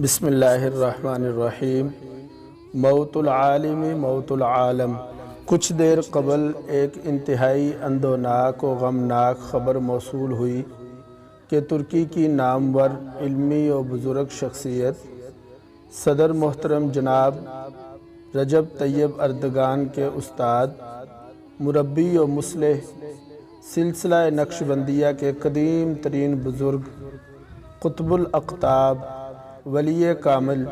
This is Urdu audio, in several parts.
بسم اللہ الرحمن الرحیم۔ موت العالم موت العالم۔ کچھ دیر قبل ایک انتہائی اندوناک و غمناک خبر موصول ہوئی کہ ترکی کی نامور علمی و بزرگ شخصیت صدر محترم جناب رجب طیب اردگان کے استاد، مربی و مصلح سلسلہ نقشبندیہ کے قدیم ترین بزرگ، قطب الاقطاب، ولی کامل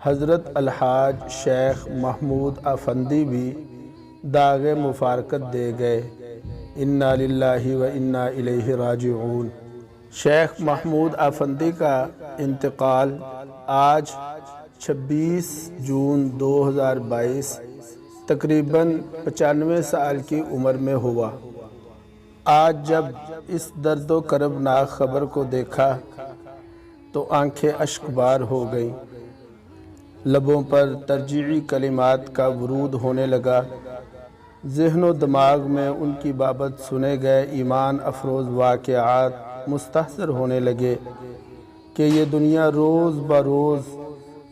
حضرت الحاج شیخ محمود افندی بھی داغ مفارقت دے گئے۔ انا للہ و انا الیہ راجعون۔ شیخ محمود افندی کا انتقال آج 26 جون 2022 تقریباً 95 سال کی عمر میں ہوا۔ آج جب اس درد و کربناک خبر کو دیکھا تو آنکھیں اشک بار ہو گئیں، لبوں پر ترجیعی کلمات کا ورود ہونے لگا، ذہن و دماغ میں ان کی بابت سنے گئے ایمان افروز واقعات مستحضر ہونے لگے کہ یہ دنیا روز بروز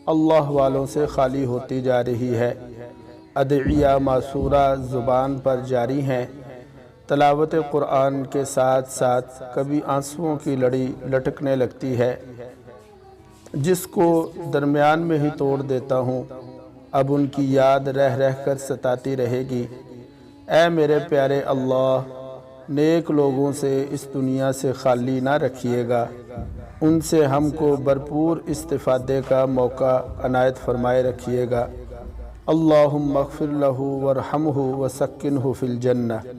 اللہ والوں سے خالی ہوتی جا رہی ہے۔ ادعیہ معصورہ زبان پر جاری ہیں، تلاوت قرآن کے ساتھ ساتھ کبھی آنسوؤں کی لڑی لٹکنے لگتی ہے جس کو درمیان میں ہی توڑ دیتا ہوں۔ اب ان کی یاد رہ رہ کر ستاتی رہے گی۔ اے میرے پیارے اللہ، نیک لوگوں سے اس دنیا سے خالی نہ رکھیے گا، ان سے ہم کو بھرپور استفادے کا موقع عنایت فرمائے رکھیے گا۔ اللہم اغفر لہ وارحمہ وسکنہ فی الجنہ۔